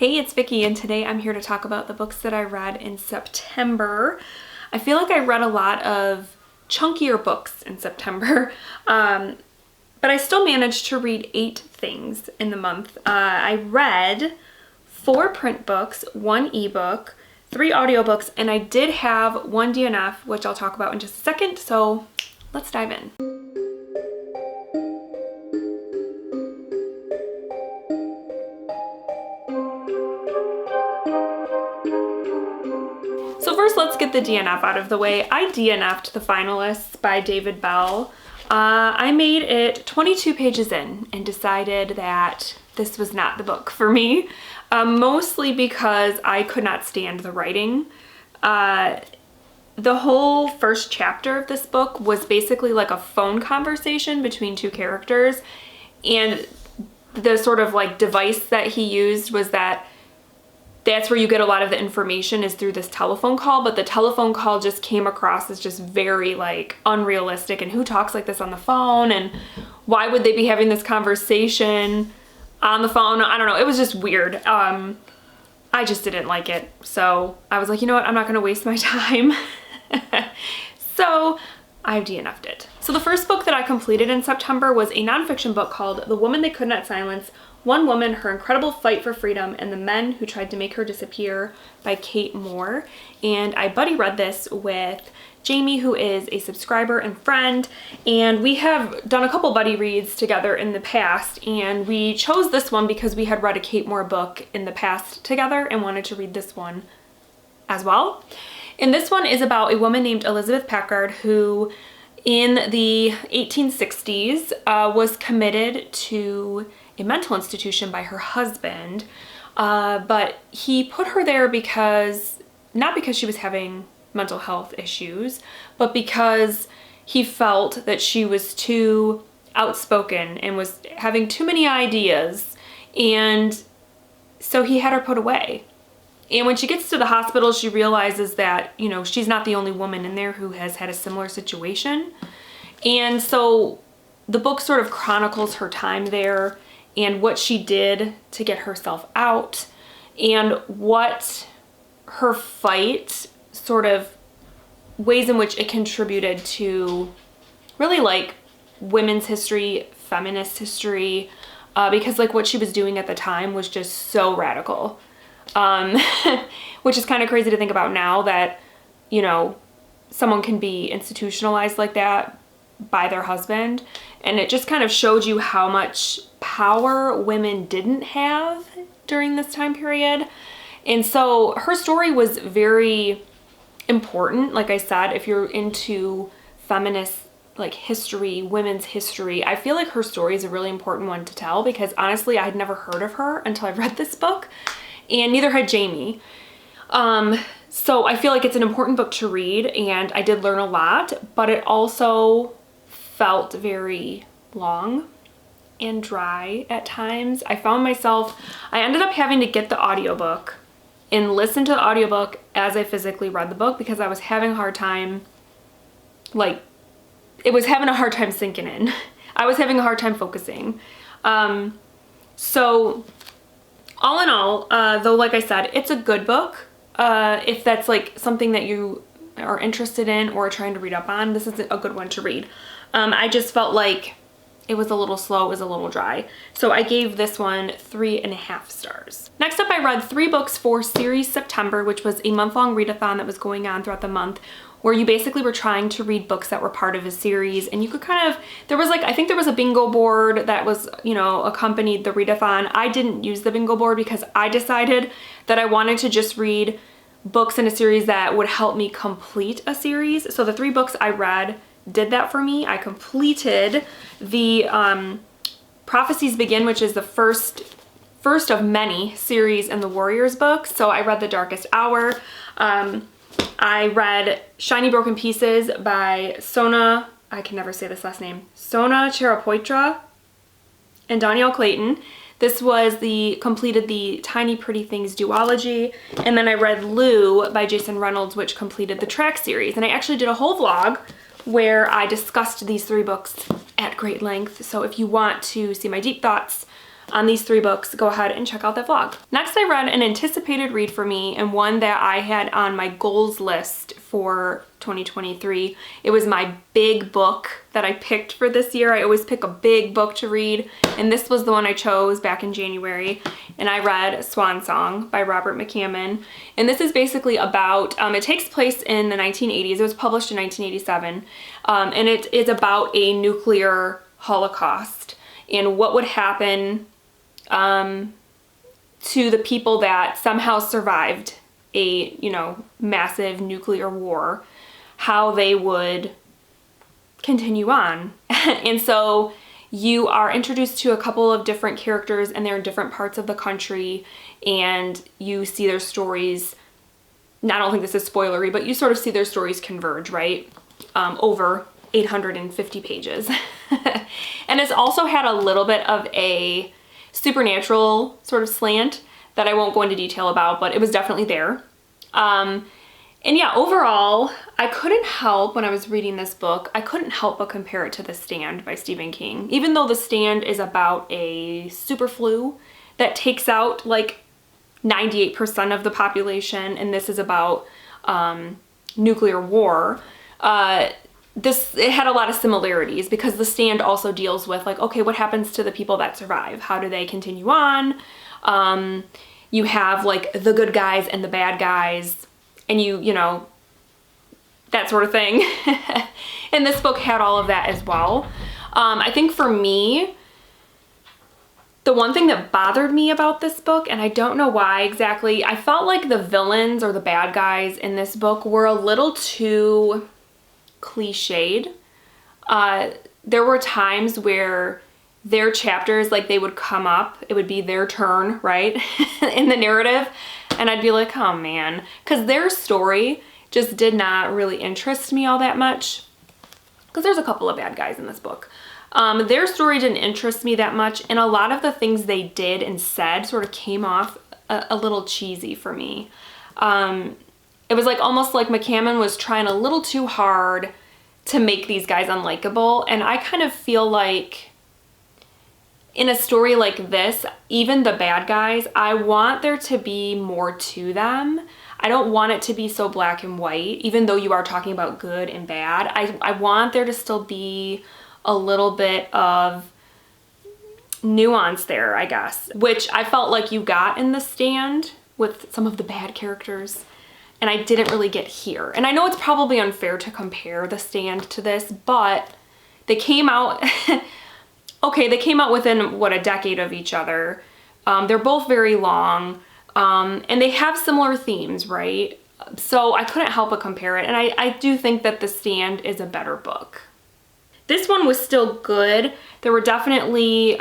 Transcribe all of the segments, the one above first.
Hey, it's Vicky, and today I'm here to talk about the books that I read in September. I feel like I read a lot of chunkier books in September, but I still managed to read 8 things in the month. I read 4 print books, 1 ebook, 3 audiobooks, and I did have 1 DNF, which I'll talk about in just a second, so let's dive in. So first, let's get the DNF out of the way. I DNF'd The Finalists by David Bell. I made it 22 pages in and decided that this was not the book for me, mostly because I could not stand the writing. The whole first chapter of this book was basically like a phone conversation between 2 characters, and the sort of like device that he used was that's where you get a lot of the information is through this telephone call, but the telephone call just came across as just very like unrealistic, and who talks like this on the phone, and why would they be having this conversation on the phone? I don't know, it was just weird. I just didn't like it, so I was like, you know what, I'm not gonna waste my time. So I DNF'd it. So the first book that I completed in September was a nonfiction book called The Woman They Could Not Silence: One Woman, Her Incredible Fight for Freedom, and the Men Who Tried to Make Her Disappear by Kate Moore. And I buddy read this with Jamie, who is a subscriber and friend, and we have done a couple buddy reads together in the past, and we chose this one because we had read a Kate Moore book in the past together and wanted to read this one as well. And this one is about a woman named Elizabeth Packard who in the 1860s was committed to a mental institution by her husband, but he put her there not because she was having mental health issues, but because he felt that she was too outspoken and was having too many ideas, and so he had her put away. And when she gets to the hospital, she realizes that, you know, she's not the only woman in there who has had a similar situation. And so the book sort of chronicles her time there and what she did to get herself out, and what her fight, sort of ways in which it contributed to really like women's history, feminist history, because like what she was doing at the time was just so radical. Which is kind of crazy to think about now that, you know, someone can be institutionalized like that by their husband. And it just kind of showed you how much power women didn't have during this time period. And so her story was very important. Like I said, if you're into feminist like history, women's history, I feel like her story is a really important one to tell, because honestly, I had never heard of her until I read this book, and neither had Jamie. So I feel like it's an important book to read, and I did learn a lot, but it also felt very long and dry at times. I ended up having to get the audiobook and listen to the audiobook as I physically read the book, because I was having a hard time, like, it was having a hard time sinking in. I was having a hard time focusing. So all in all, though, like I said, it's a good book. If that's like something that you are interested in or trying to read up on, this is a good one to read. I just felt like it was a little slow, it was a little dry. So I gave this one 3.5 stars. Next up, I read 3 books for Series September, which was a month-long readathon that was going on throughout the month, where you basically were trying to read books that were part of a series, and you could kind of, I think there was a bingo board that was, you know, accompanied the readathon. I didn't use the bingo board because I decided that I wanted to just read books in a series that would help me complete a series. So the 3 books I read did that for me. I completed the Prophecies Begin, which is the first of many series in the Warriors books. So I read The Darkest Hour. I read Shiny Broken Pieces by Sona, I can never say this last name, Sona Charapoitra and Danielle Clayton. This was completed the Tiny Pretty Things duology. And then I read Lou by Jason Reynolds, which completed the Track series. And I actually did a whole vlog where I discussed these 3 books at great length. So if you want to see my deep thoughts on these 3 books, go ahead and check out that vlog. Next, I read an anticipated read for me and one that I had on my goals list for 2023. It was my big book that I picked for this year. I always pick a big book to read, and this was the one I chose back in January, and I read Swan Song by Robert McCammon. And this is basically about, it takes place in the 1980s. It was published in 1987, and it is about a nuclear holocaust and what would happen to the people that somehow survived a, massive nuclear war, how they would continue on. And so you are introduced to a couple of different characters, and they're in different parts of the country, and you see their stories. I don't think this is spoilery, but you sort of see their stories converge, right? Over 850 pages. And it's also had a little bit of a supernatural sort of slant that I won't go into detail about, but it was definitely there. And yeah, overall, I couldn't help, when I was reading this book, I couldn't help but compare it to The Stand by Stephen King. Even though The Stand is about a super flu that takes out like 98% of the population, and this is about nuclear war, it had a lot of similarities, because The Stand also deals with like, okay, what happens to the people that survive? How do they continue on? You have like the good guys and the bad guys, and you know, that sort of thing. And this book had all of that as well. I think for me, the one thing that bothered me about this book, and I don't know why exactly, I felt like the villains or the bad guys in this book were a little too cliched. There were times where their chapters, like, they would come up, it would be their turn, right, in the narrative, and I'd be like, oh man, because their story just did not really interest me all that much, because there's a couple of bad guys in this book. Their story didn't interest me that much, and a lot of the things they did and said sort of came off a little cheesy for me. It was like almost like McCammon was trying a little too hard to make these guys unlikable, and I kind of feel like in a story like this, even the bad guys, I want there to be more to them. I don't want it to be so black and white, even though you are talking about good and bad. I want there to still be a little bit of nuance there, I guess, which I felt like you got in The Stand with some of the bad characters, and I didn't really get here. And I know it's probably unfair to compare The Stand to this, but they came out, okay, they came out within, what, a decade of each other. They're both very long, and they have similar themes, right? So I couldn't help but compare it, and I do think that The Stand is a better book. This one was still good. There were definitely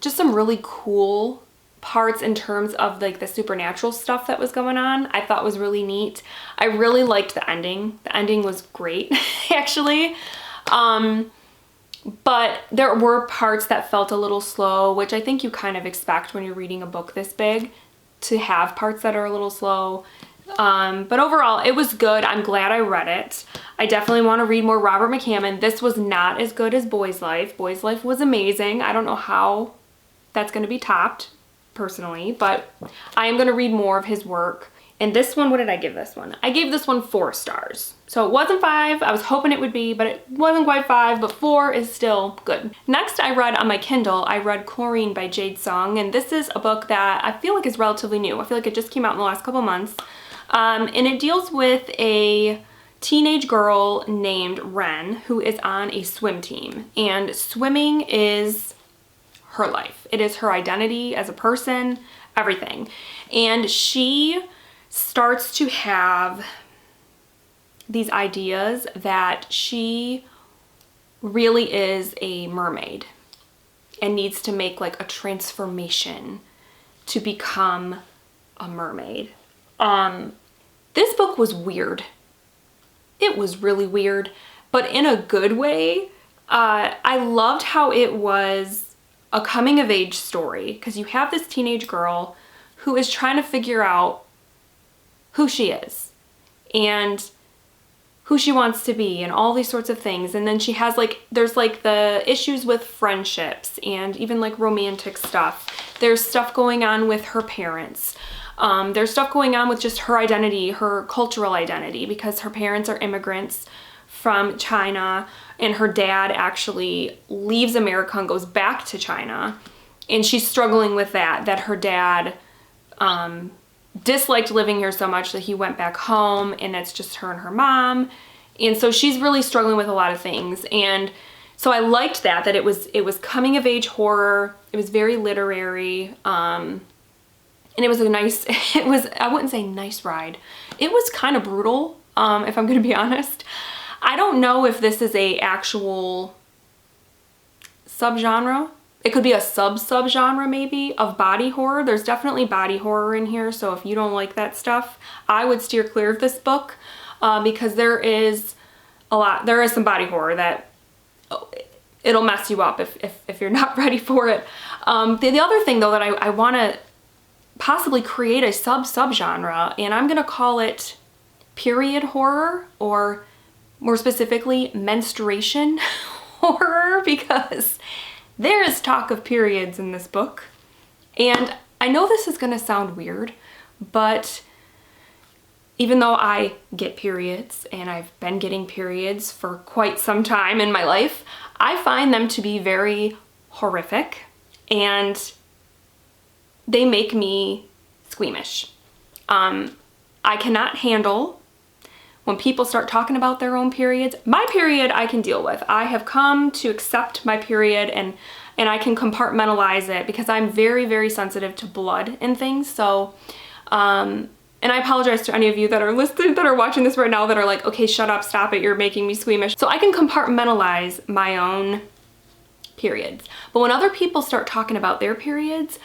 just some really cool parts in terms of like the supernatural stuff that was going on. I thought was really neat. I really liked the ending. The ending was great, actually. But there were parts that felt a little slow, which I think you kind of expect when you're reading a book this big, to have parts that are a little slow. But overall, it was good. I'm glad I read it. I definitely want to read more Robert McCammon. This was not as good as Boy's Life. Boy's Life was amazing. I don't know how that's going to be topped, personally, but I am going to read more of his work. And this one, what did I give this one? I gave this one 4 stars. So it wasn't 5. I was hoping it would be, but it wasn't quite 5, but 4 is still good. Next, I read on my Kindle, I read Chlorine by Jade Song, and this is a book that I feel like is relatively new. I feel like it just came out in the last couple months. And it deals with a teenage girl named Ren who is on a swim team, and swimming is her life. It is her identity as a person, everything. And she starts to have these ideas that she really is a mermaid and needs to make like a transformation to become a mermaid. This book was weird. It was really weird, but in a good way. I loved how it was a coming of age story, because you have this teenage girl who is trying to figure out who she is. And who she wants to be and all these sorts of things. And then she has like, there's like the issues with friendships and even like romantic stuff. There's stuff going on with her parents. There's stuff going on with just her identity, her cultural identity, because her parents are immigrants from China and her dad actually leaves America and goes back to China. And she's struggling with that her dad disliked living here so much that he went back home and it's just her and her mom. And so she's really struggling with a lot of things. And so I liked that it was coming of age horror. It was very literary. And it was a nice, I wouldn't say nice ride. It was kind of brutal, if I'm going to be honest. I don't know if this is a actual subgenre. It could be a subgenre maybe of body horror. There's definitely body horror in here, so if you don't like that stuff, I would steer clear of this book because there is some body horror that it'll mess you up if you're not ready for it. The other thing though that I want to possibly create a subgenre, and I'm gonna call it period horror, or more specifically menstruation horror, because there is talk of periods in this book. And I know this is gonna sound weird, but even though I get periods and I've been getting periods for quite some time in my life, I find them to be very horrific and they make me squeamish. I cannot handle when people start talking about their own periods. My period I can deal with. I have come to accept my period and I can compartmentalize it because I'm very, very sensitive to blood and things. So, and I apologize to any of you that are listening, that are watching this right now, that are like, okay, shut up, stop it, you're making me squeamish. So I can compartmentalize my own periods. But when other people start talking about their periods,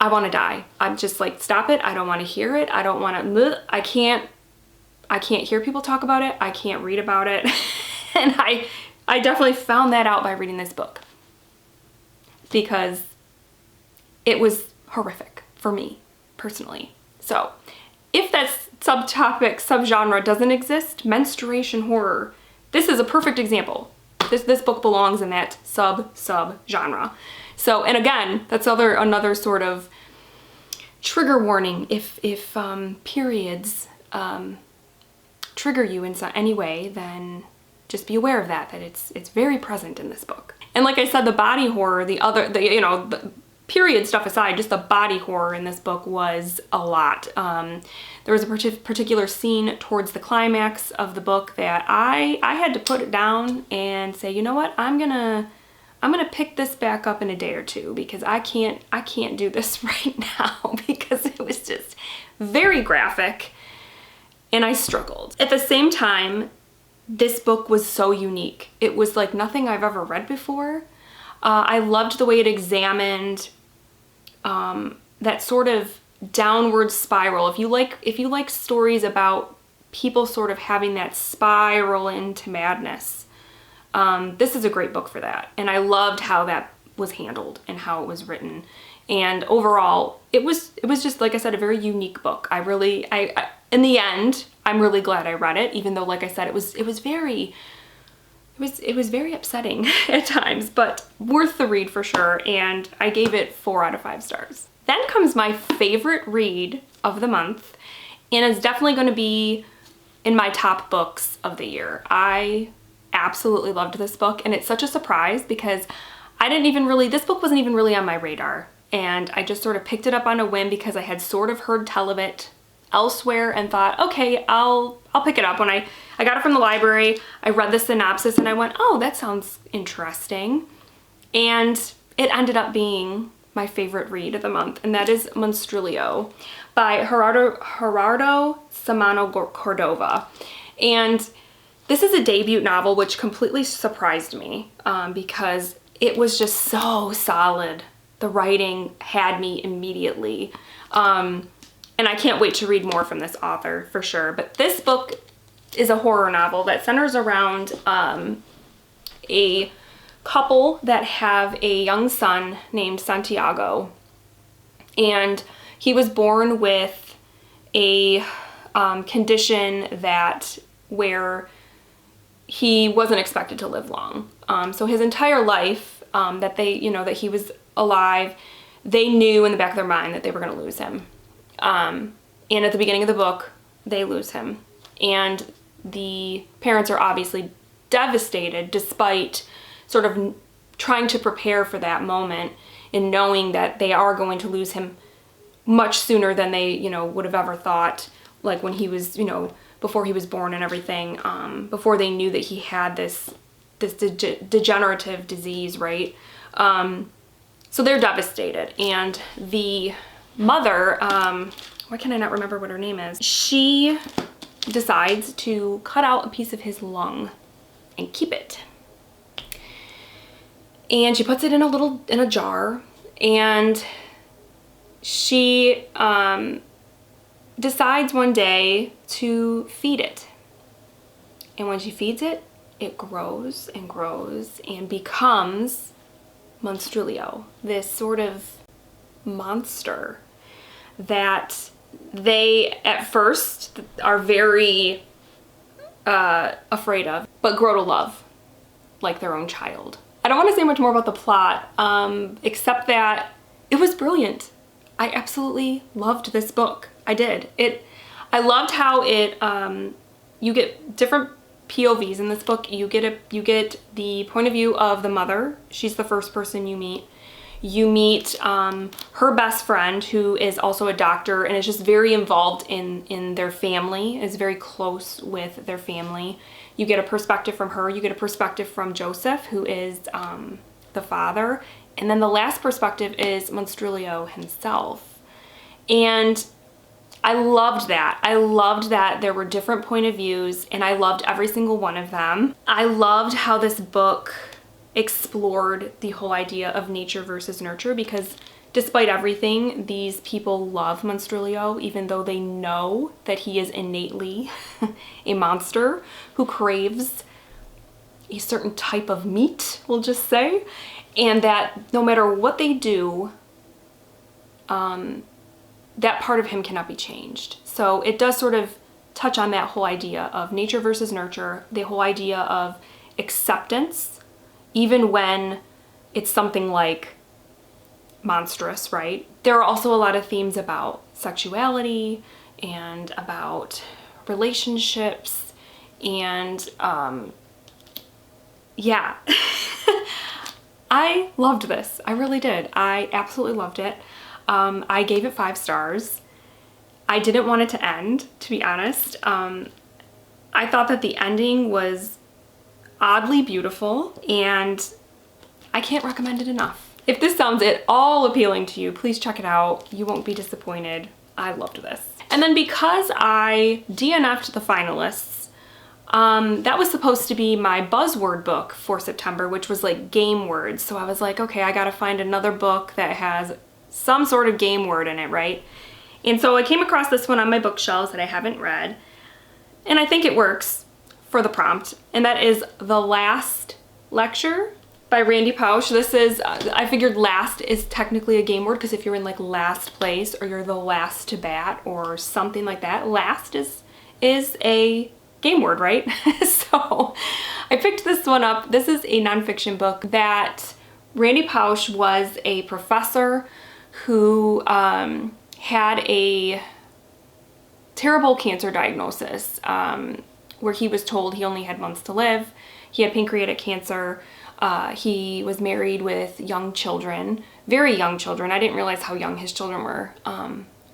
I want to die. I'm just like, stop it. I don't want to hear it. I don't want to, I can't hear people talk about it. I can't read about it. And I definitely found that out by reading this book because it was horrific for me personally. So if that subgenre doesn't exist, menstruation horror, this is a perfect example. This book belongs in that subgenre. So, and again, that's another sort of trigger warning. If periods trigger you in any way, then just be aware of that it's very present in this book. And like I said, the body horror, the period stuff aside, just the body horror in this book was a lot. There was a particular scene towards the climax of the book that I had to put it down and say, you know what, I'm gonna pick this back up in a day or two because I can't do this right now because it was just very graphic and I struggled. At the same time, this book was so unique. It was like nothing I've ever read before. I loved the way it examined that sort of downward spiral. If you like stories about people sort of having that spiral into madness, this is a great book for that. And I loved how that was handled and how it was written. And overall, it was just, like I said, a very unique book. I in the end, I'm really glad I read it, even though, like I said, it was very upsetting at times, but worth the read for sure. And I gave it 4 out of 5 stars. Then comes my favorite read of the month, and it's definitely going to be in my top books of the year. I absolutely loved this book, and it's such a surprise because this book wasn't even really on my radar. And I just sort of picked it up on a whim because I had sort of heard tell of it elsewhere and thought, okay, I'll pick it up. When I got it from the library, I read the synopsis and I went, oh, that sounds interesting. And it ended up being my favorite read of the month, and that is Monstrilio by Gerardo Samano Cordova. And this is a debut novel, which completely surprised me because it was just so solid. The writing had me immediately. And I can't wait to read more from this author for sure. But this book is a horror novel that centers around a couple that have a young son named Santiago. And he was born with a condition where he wasn't expected to live long. So his entire life, that he was alive, they knew in the back of their mind that they were going to lose him. And at the beginning of the book, they lose him. And the parents are obviously devastated despite sort of trying to prepare for that moment and knowing that they are going to lose him much sooner than they, would have ever thought, like when he was, before he was born and everything, before they knew that he had this degenerative disease, right? So they're devastated. And the mother, why can I not remember what her name is? She decides to cut out a piece of his lung and keep it. And she puts it in a jar, and she decides one day to feed it. And when she feeds it, it grows and grows and becomes Monstrilio, this sort of monster that they at first are very afraid of, but grow to love like their own child. I don't want to say much more about the plot, except that it was brilliant. I absolutely loved this book. I did. I loved how you get different POVs in this book. You get the point of view of the mother. She's the first person you meet. You meet her best friend, who is also a doctor and is just very involved in their family, is very close with their family. You get a perspective from her. You get a perspective from Joseph, who is the father. And then the last perspective is Monstrilio himself. And I loved that. I loved that there were different point of views, and I loved every single one of them. I loved how this book explored the whole idea of nature versus nurture, because despite everything, these people love Monstrilio, even though they know that he is innately a monster who craves a certain type of meat, we'll just say, and that no matter what they do, that part of him cannot be changed. So it does sort of touch on that whole idea of nature versus nurture, the whole idea of acceptance, even when it's something like monstrous, right? There are also a lot of themes about sexuality and about relationships, and yeah. I loved this. I really did. I absolutely loved it. I gave it 5 stars. I didn't want it to end, to be honest. I thought that the ending was oddly beautiful, and I can't recommend it enough. If this sounds at all appealing to you, please check it out. You won't be disappointed. I loved this. And then because I DNF'd the finalists, that was supposed to be my buzzword book for September, which was like game words. So I was like, okay, I gotta find another book that has some sort of game word in it, right? And so I came across this one on my bookshelves that I haven't read, and I think it works for the prompt, and that is The Last Lecture by Randy Pausch. This is, I figured last is technically a game word, because if you're in like last place or you're the last to bat or something like that, last is a game word, right? So I picked this one up. This is a nonfiction book that Randy Pausch was a professor who had a terrible cancer diagnosis, where he was told he only had months to live. He had pancreatic cancer. He was married with young children, very young children. I didn't realize how young his children were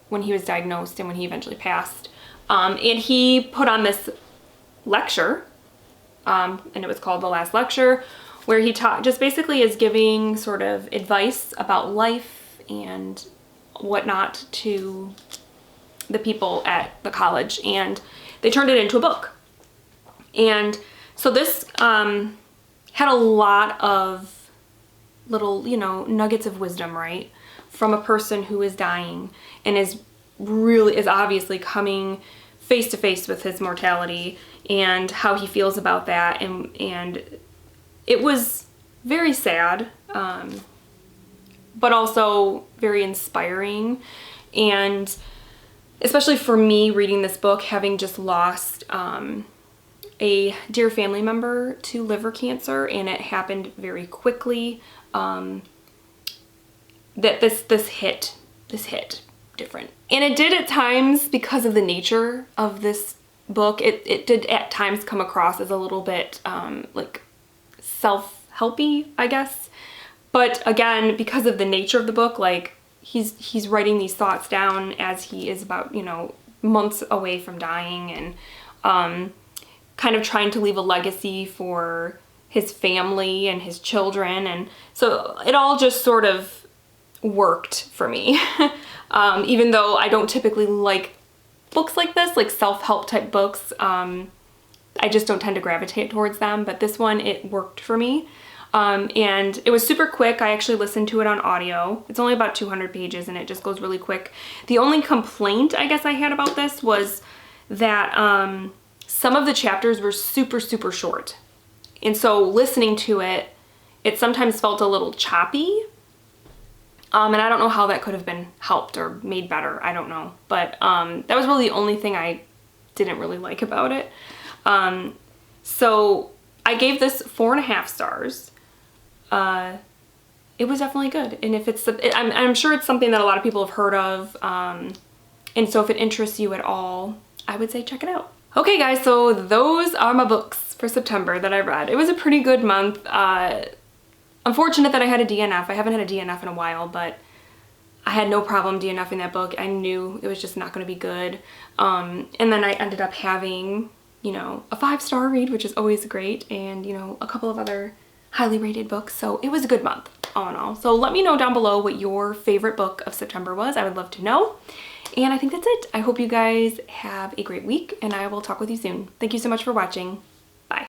when he was diagnosed and when he eventually passed. And he put on this lecture, and it was called The Last Lecture, where he just basically is giving sort of advice about life and whatnot to the people at the college, and they turned it into a book. And so this had a lot of little, nuggets of wisdom, right, from a person who is dying and is obviously coming face to face with his mortality and how he feels about that, and it was very sad, but also very inspiring. And especially for me reading this book, having just lost a dear family member to liver cancer, and it happened very quickly, that this hit different. And it did at times, because of the nature of this book, it did at times come across as a little bit like self-helpy, I guess. But again, because of the nature of the book, like he's writing these thoughts down as he is about, you know, months away from dying, and kind of trying to leave a legacy for his family and his children. And so it all just sort of worked for me. Even though I don't typically like books like this, like self-help type books, I just don't tend to gravitate towards them. But this one, it worked for me. And it was super quick. I actually listened to it on audio. It's only about 200 pages and it just goes really quick. The only complaint I guess I had about this was that some of the chapters were super, super short. And so listening to it, it sometimes felt a little choppy. And I don't know how that could have been helped or made better. I don't know. But that was really the only thing I didn't really like about it. So I gave this 4.5 stars. It was definitely good. And if it's, I'm sure it's something that a lot of people have heard of. And so if it interests you at all, I would say check it out. Okay guys, so those are my books for September that I read. It was a pretty good month. Unfortunate that I had a DNF. I haven't had a DNF in a while, but I had no problem DNFing that book. I knew it was just not going to be good. And then I ended up having, you know, a 5-star read, which is always great, and, you know, a couple of other highly rated books. So it was a good month, all in all. So let me know down below what your favorite book of September was. I would love to know. And I think that's it. I hope you guys have a great week, and I will talk with you soon. Thank you so much for watching.